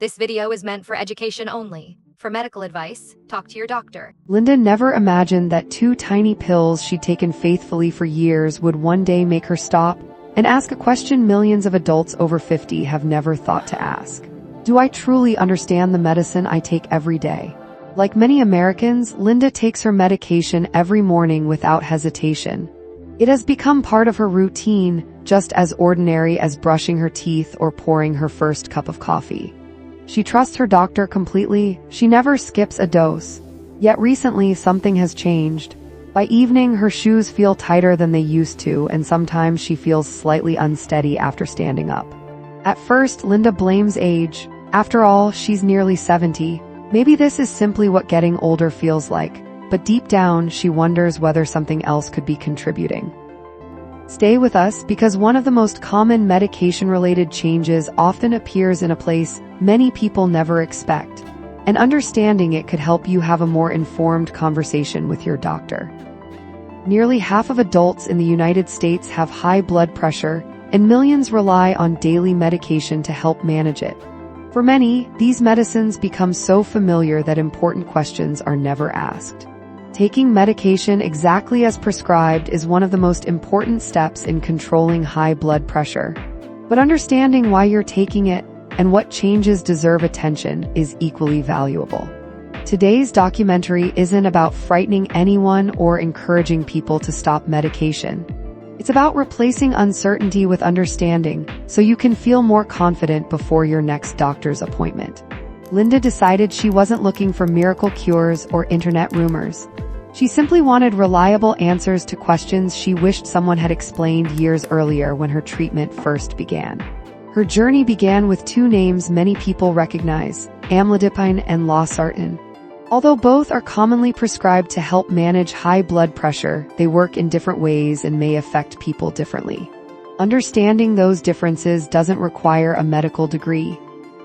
This video is meant for education only. For medical advice, talk to your doctor. Linda never imagined that 2 tiny pills she'd taken faithfully for years would one day make her stop and ask a question millions of adults over 50 have never thought to ask. Do I truly understand the medicine I take every day? Like many Americans, Linda takes her medication every morning without hesitation. It has become part of her routine, just as ordinary as brushing her teeth or pouring her first cup of coffee. She trusts her doctor completely. She never skips a dose. Yet recently, something has changed. By evening, her shoes feel tighter than they used to, and sometimes she feels slightly unsteady after standing up. At first, Linda blames age. After all, she's nearly 70. Maybe this is simply what getting older feels like, but deep down, she wonders whether something else could be contributing. Stay with us because one of the most common medication-related changes often appears in a place many people never expect, and understanding it could help you have a more informed conversation with your doctor. Nearly half of adults in the United States have high blood pressure, and millions rely on daily medication to help manage it. For many, these medicines become so familiar that important questions are never asked. Taking medication exactly as prescribed is one of the most important steps in controlling high blood pressure. But understanding why you're taking it and what changes deserve attention is equally valuable. Today's documentary isn't about frightening anyone or encouraging people to stop medication. It's about replacing uncertainty with understanding so you can feel more confident before your next doctor's appointment. Linda decided she wasn't looking for miracle cures or internet rumors. She simply wanted reliable answers to questions she wished someone had explained years earlier when her treatment first began. Her journey began with 2 names many people recognize, Amlodipine and Losartan. Although both are commonly prescribed to help manage high blood pressure, they work in different ways and may affect people differently. Understanding those differences doesn't require a medical degree.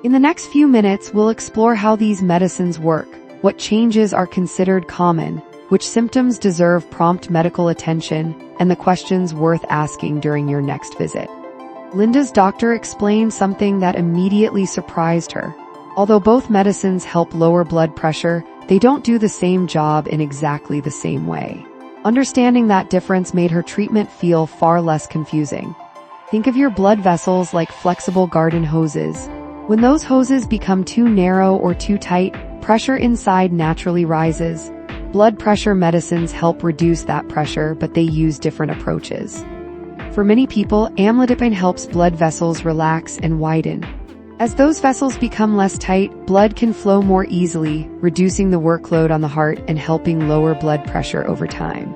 In the next few minutes, we'll explore how these medicines work, what changes are considered common, which symptoms deserve prompt medical attention, and the questions worth asking during your next visit. Linda's doctor explained something that immediately surprised her. Although both medicines help lower blood pressure, they don't do the same job in exactly the same way. Understanding that difference made her treatment feel far less confusing. Think of your blood vessels like flexible garden hoses. When those hoses become too narrow or too tight, pressure inside naturally rises. Blood pressure medicines help reduce that pressure, but they use different approaches. For many people, amlodipine helps blood vessels relax and widen. As those vessels become less tight, blood can flow more easily, reducing the workload on the heart and helping lower blood pressure over time.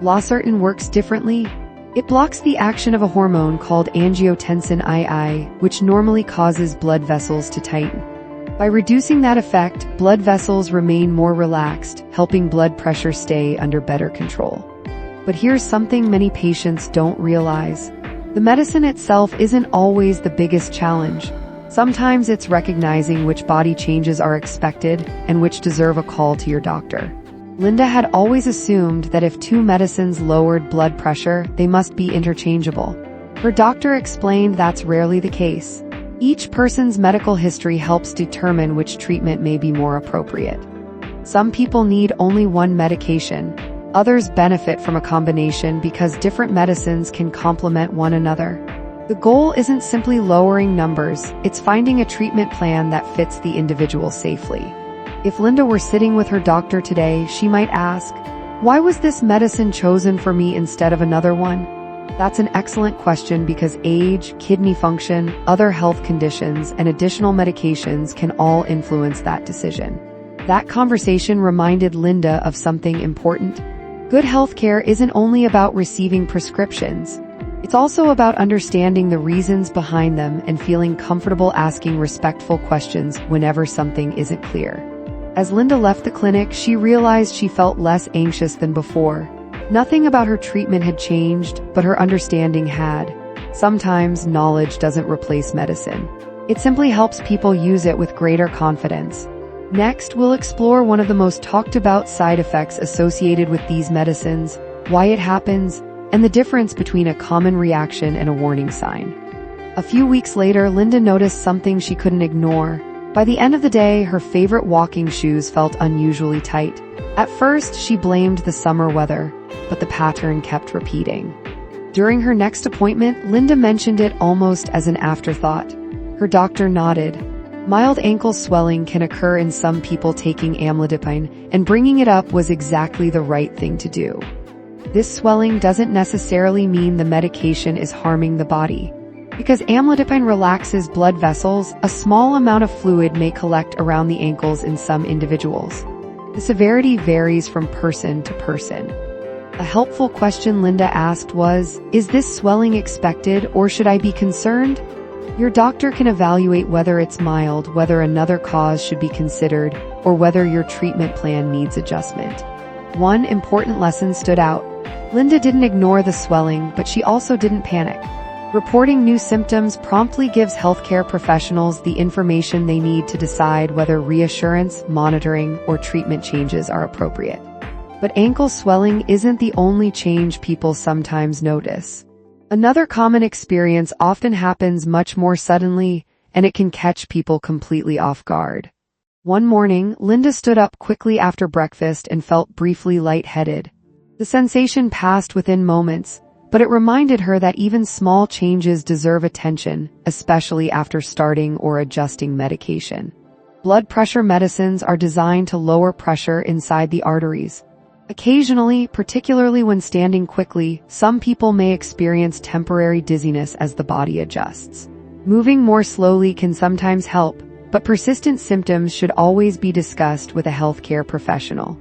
Losartan works differently. It blocks the action of a hormone called angiotensin II, which normally causes blood vessels to tighten. By reducing that effect, blood vessels remain more relaxed, helping blood pressure stay under better control. But here's something many patients don't realize. The medicine itself isn't always the biggest challenge. Sometimes it's recognizing which body changes are expected and which deserve a call to your doctor. Linda had always assumed that if 2 medicines lowered blood pressure, they must be interchangeable. Her doctor explained that's rarely the case. Each person's medical history helps determine which treatment may be more appropriate. Some people need only one medication. Others benefit from a combination because different medicines can complement one another. The goal isn't simply lowering numbers, it's finding a treatment plan that fits the individual safely. If Linda were sitting with her doctor today, she might ask, "Why was this medicine chosen for me instead of another one?" That's an excellent question because age, kidney function, other health conditions, and additional medications can all influence that decision. That conversation reminded Linda of something important. Good healthcare isn't only about receiving prescriptions. It's also about understanding the reasons behind them and feeling comfortable asking respectful questions whenever something isn't clear. As Linda left the clinic, she realized she felt less anxious than before. Nothing about her treatment had changed, but her understanding had. Sometimes knowledge doesn't replace medicine. It simply helps people use it with greater confidence. Next, we'll explore one of the most talked about side effects associated with these medicines, why it happens, and the difference between a common reaction and a warning sign. A few weeks later, Linda noticed something she couldn't ignore. By the end of the day, her favorite walking shoes felt unusually tight. At first, she blamed the summer weather, but the pattern kept repeating. During her next appointment, Linda mentioned it almost as an afterthought. Her doctor nodded. Mild ankle swelling can occur in some people taking amlodipine, and bringing it up was exactly the right thing to do. This swelling doesn't necessarily mean the medication is harming the body. Because amlodipine relaxes blood vessels, a small amount of fluid may collect around the ankles in some individuals. The severity varies from person to person. A helpful question Linda asked was, "Is this swelling expected or should I be concerned?" Your doctor can evaluate whether it's mild, whether another cause should be considered, or whether your treatment plan needs adjustment. One important lesson stood out. Linda didn't ignore the swelling, but she also didn't panic. Reporting new symptoms promptly gives healthcare professionals the information they need to decide whether reassurance, monitoring, or treatment changes are appropriate. But ankle swelling isn't the only change people sometimes notice. Another common experience often happens much more suddenly, and it can catch people completely off guard. One morning, Linda stood up quickly after breakfast and felt briefly lightheaded. The sensation passed within moments, but it reminded her that even small changes deserve attention, especially after starting or adjusting medication. Blood pressure medicines are designed to lower pressure inside the arteries. Occasionally, particularly when standing quickly, some people may experience temporary dizziness as the body adjusts. Moving more slowly can sometimes help, but persistent symptoms should always be discussed with a healthcare professional.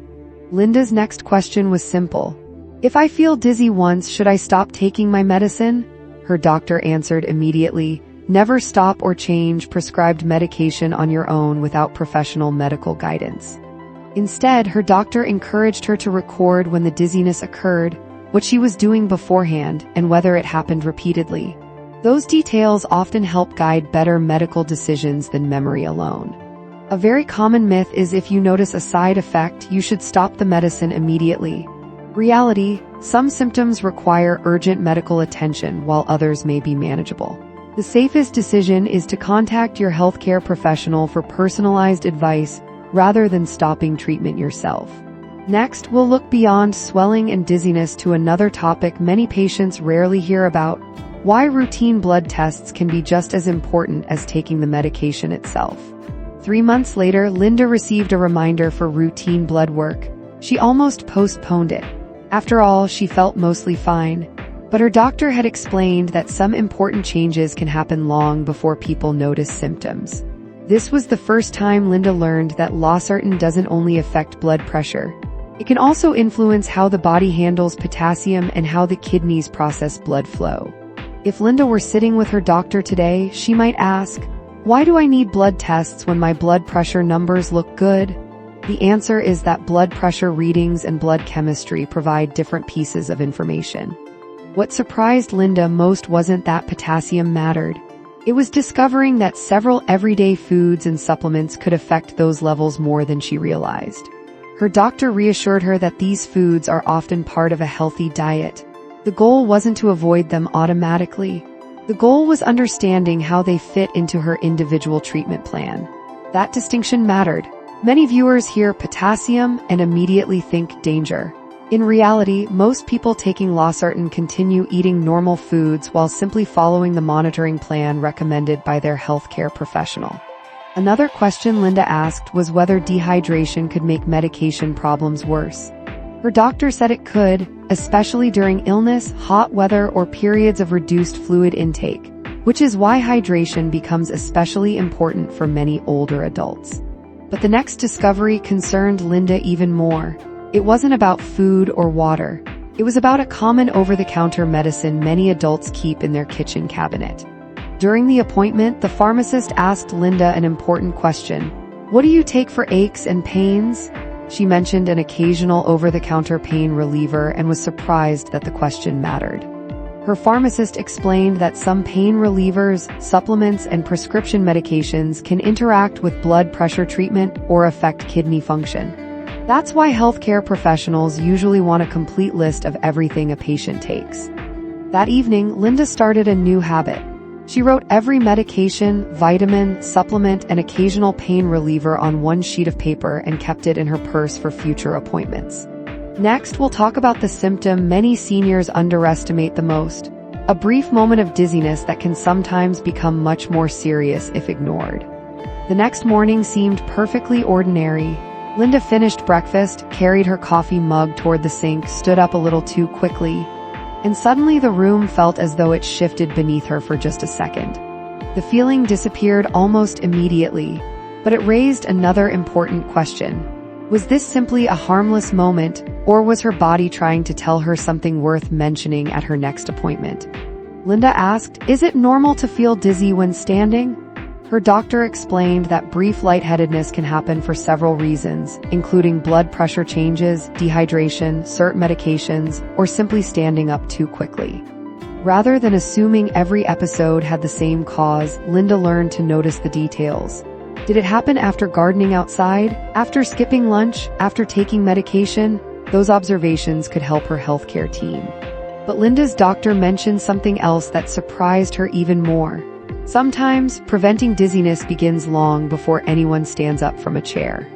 Linda's next question was simple. "If I feel dizzy once, should I stop taking my medicine?" Her doctor answered immediately, "Never stop or change prescribed medication on your own without professional medical guidance." Instead, her doctor encouraged her to record when the dizziness occurred, what she was doing beforehand, and whether it happened repeatedly. Those details often help guide better medical decisions than memory alone. A very common myth is if you notice a side effect, you should stop the medicine immediately. Reality, some symptoms require urgent medical attention while others may be manageable. The safest decision is to contact your healthcare professional for personalized advice rather than stopping treatment yourself. Next, we'll look beyond swelling and dizziness to another topic many patients rarely hear about: why routine blood tests can be just as important as taking the medication itself. 3 months later, Linda received a reminder for routine blood work. She almost postponed it. After all, she felt mostly fine. But her doctor had explained that some important changes can happen long before people notice symptoms. This was the first time Linda learned that Losartan doesn't only affect blood pressure. It can also influence how the body handles potassium and how the kidneys process blood flow. If Linda were sitting with her doctor today, she might ask, "Why do I need blood tests when my blood pressure numbers look good?" The answer is that blood pressure readings and blood chemistry provide different pieces of information. What surprised Linda most wasn't that potassium mattered. It was discovering that several everyday foods and supplements could affect those levels more than she realized. Her doctor reassured her that these foods are often part of a healthy diet. The goal wasn't to avoid them automatically. The goal was understanding how they fit into her individual treatment plan. That distinction mattered. Many viewers hear potassium and immediately think danger. In reality, most people taking Losartan continue eating normal foods while simply following the monitoring plan recommended by their healthcare professional. Another question Linda asked was whether dehydration could make medication problems worse. Her doctor said it could, especially during illness, hot weather, or periods of reduced fluid intake, which is why hydration becomes especially important for many older adults. But the next discovery concerned Linda even more. It wasn't about food or water. It was about a common over-the-counter medicine many adults keep in their kitchen cabinet. During the appointment, the pharmacist asked Linda an important question. "What do you take for aches and pains?" She mentioned an occasional over-the-counter pain reliever and was surprised that the question mattered. Her pharmacist explained that some pain relievers, supplements, and prescription medications can interact with blood pressure treatment or affect kidney function. That's why healthcare professionals usually want a complete list of everything a patient takes. That evening, Linda started a new habit. She wrote every medication, vitamin, supplement, and occasional pain reliever on one sheet of paper and kept it in her purse for future appointments. Next, we'll talk about the symptom many seniors underestimate the most: a brief moment of dizziness that can sometimes become much more serious if ignored. The next morning seemed perfectly ordinary. Linda finished breakfast, carried her coffee mug toward the sink, stood up a little too quickly, and suddenly the room felt as though it shifted beneath her for just a second. The feeling disappeared almost immediately, but it raised another important question. Was this simply a harmless moment, or was her body trying to tell her something worth mentioning at her next appointment? Linda asked, "Is it normal to feel dizzy when standing?" Her doctor explained that brief lightheadedness can happen for several reasons, including blood pressure changes, dehydration, certain medications, or simply standing up too quickly. Rather than assuming every episode had the same cause, Linda learned to notice the details. Did it happen after gardening outside? After skipping lunch? After taking medication? Those observations could help her healthcare team. But Linda's doctor mentioned something else that surprised her even more. Sometimes, preventing dizziness begins long before anyone stands up from a chair.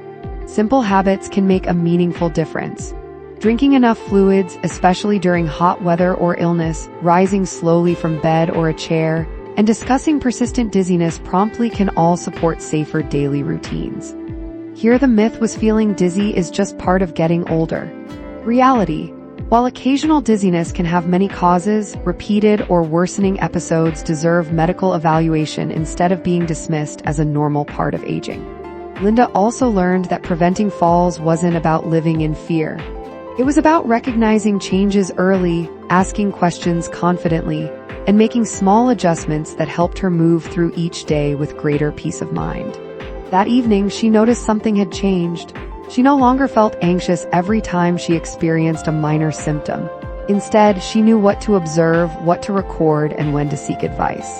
Simple habits can make a meaningful difference. Drinking enough fluids, especially during hot weather or illness, rising slowly from bed or a chair, and discussing persistent dizziness promptly can all support safer daily routines. Here the myth was feeling dizzy is just part of getting older. Reality: while occasional dizziness can have many causes, repeated or worsening episodes deserve medical evaluation instead of being dismissed as a normal part of aging. Linda also learned that preventing falls wasn't about living in fear. It was about recognizing changes early, asking questions confidently, and making small adjustments that helped her move through each day with greater peace of mind. That evening, she noticed something had changed. She no longer felt anxious every time she experienced a minor symptom. Instead, she knew what to observe, what to record, and when to seek advice.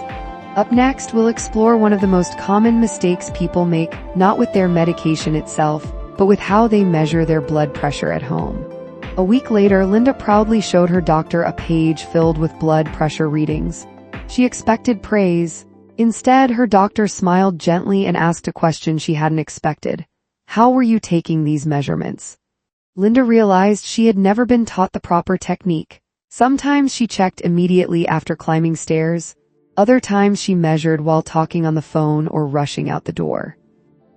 Up next, we'll explore one of the most common mistakes people make, not with their medication itself, but with how they measure their blood pressure at home. A week later, Linda proudly showed her doctor a page filled with blood pressure readings. She expected praise. Instead, her doctor smiled gently and asked a question she hadn't expected. "How were you taking these measurements?" Linda realized she had never been taught the proper technique. Sometimes she checked immediately after climbing stairs. Other times she measured while talking on the phone or rushing out the door.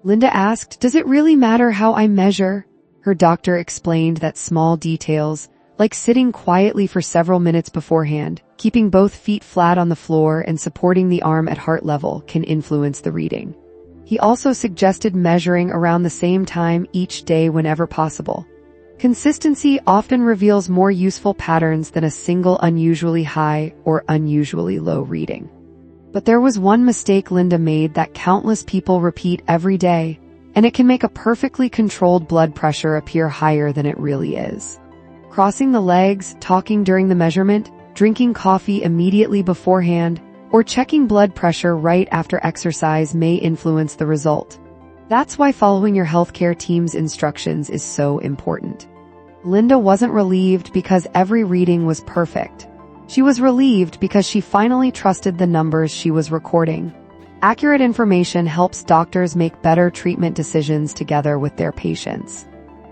Linda asked, "Does it really matter how I measure?" Her doctor explained that small details, like sitting quietly for several minutes beforehand, keeping both feet flat on the floor and supporting the arm at heart level, can influence the reading. He also suggested measuring around the same time each day whenever possible. Consistency often reveals more useful patterns than a single unusually high or unusually low reading. But there was one mistake Linda made that countless people repeat every day, and it can make a perfectly controlled blood pressure appear higher than it really is. Crossing the legs, talking during the measurement, drinking coffee immediately beforehand, or checking blood pressure right after exercise may influence the result. That's why following your healthcare team's instructions is so important. Linda wasn't relieved because every reading was perfect. She was relieved because she finally trusted the numbers she was recording. Accurate information helps doctors make better treatment decisions together with their patients.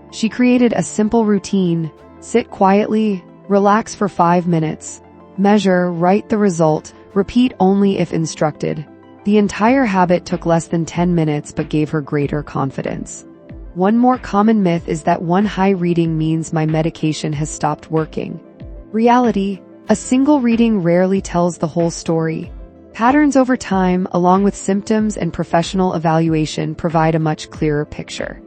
She created a simple routine: sit quietly, relax for 5 minutes, measure, write the result, repeat only if instructed. The entire habit took less than 10 minutes but gave her greater confidence. One more common myth is that one high reading means my medication has stopped working. Reality: a single reading rarely tells the whole story. Patterns over time, along with symptoms and professional evaluation, provide a much clearer picture.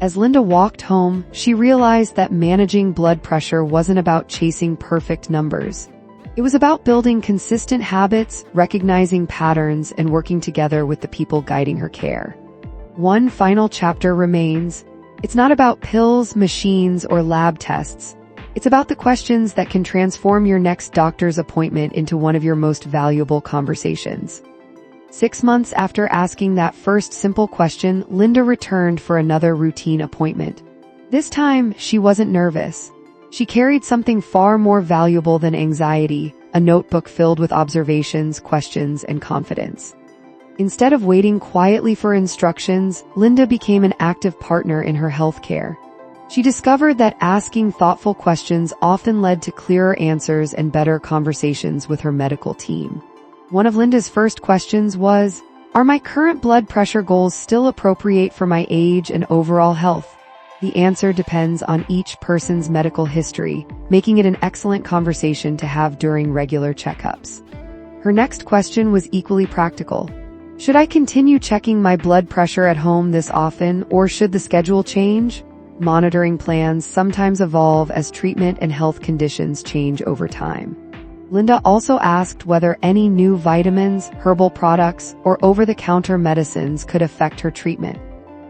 As Linda walked home, she realized that managing blood pressure wasn't about chasing perfect numbers. It was about building consistent habits, recognizing patterns, and working together with the people guiding her care. One final chapter remains. It's not about pills, machines, or lab tests. It's about the questions that can transform your next doctor's appointment into one of your most valuable conversations. 6 months after asking that first simple question, Linda returned for another routine appointment. This time, she wasn't nervous. She carried something far more valuable than anxiety: a notebook filled with observations, questions, and confidence. Instead of waiting quietly for instructions, Linda became an active partner in her healthcare. She discovered that asking thoughtful questions often led to clearer answers and better conversations with her medical team. One of Linda's first questions was, "Are my current blood pressure goals still appropriate for my age and overall health?" The answer depends on each person's medical history, making it an excellent conversation to have during regular checkups. Her next question was equally practical. Should I continue checking my blood pressure at home this often, or should the schedule change? Monitoring plans sometimes evolve as treatment and health conditions change over time. Linda also asked whether any new vitamins, herbal products, or over-the-counter medicines could affect her treatment.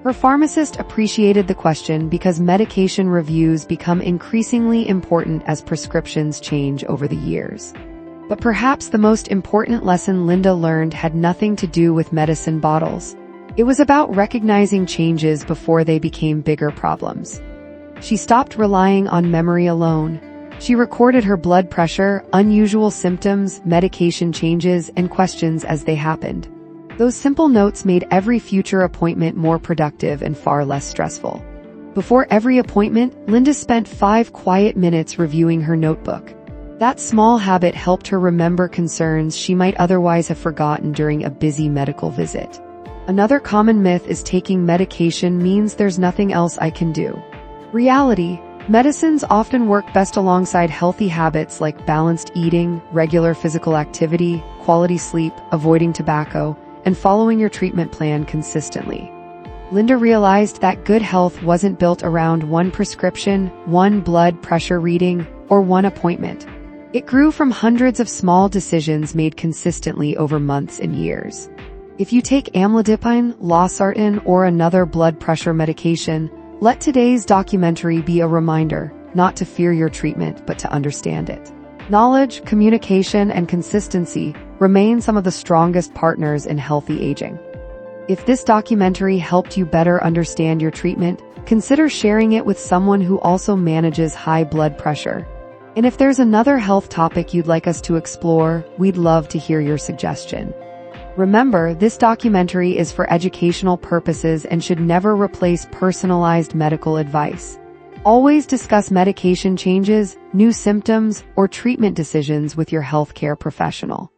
Her pharmacist appreciated the question because medication reviews become increasingly important as prescriptions change over the years. But perhaps the most important lesson Linda learned had nothing to do with medicine bottles. It was about recognizing changes before they became bigger problems. She stopped relying on memory alone. She recorded her blood pressure, unusual symptoms, medication changes, and questions as they happened. Those simple notes made every future appointment more productive and far less stressful. Before every appointment, Linda spent 5 quiet minutes reviewing her notebook. That small habit helped her remember concerns she might otherwise have forgotten during a busy medical visit. Another common myth is taking medication means there's nothing else I can do. Reality: medicines often work best alongside healthy habits like balanced eating, regular physical activity, quality sleep, avoiding tobacco, and following your treatment plan consistently. Linda realized that good health wasn't built around one prescription, one blood pressure reading, or one appointment. It grew from hundreds of small decisions made consistently over months and years. If you take Amlodipine, Losartan, or another blood pressure medication, let today's documentary be a reminder, not to fear your treatment, but to understand it. Knowledge, communication, and consistency remain some of the strongest partners in healthy aging. If this documentary helped you better understand your treatment, consider sharing it with someone who also manages high blood pressure. And if there's another health topic you'd like us to explore, we'd love to hear your suggestion. Remember, this documentary is for educational purposes and should never replace personalized medical advice. Always discuss medication changes, new symptoms, or treatment decisions with your healthcare professional.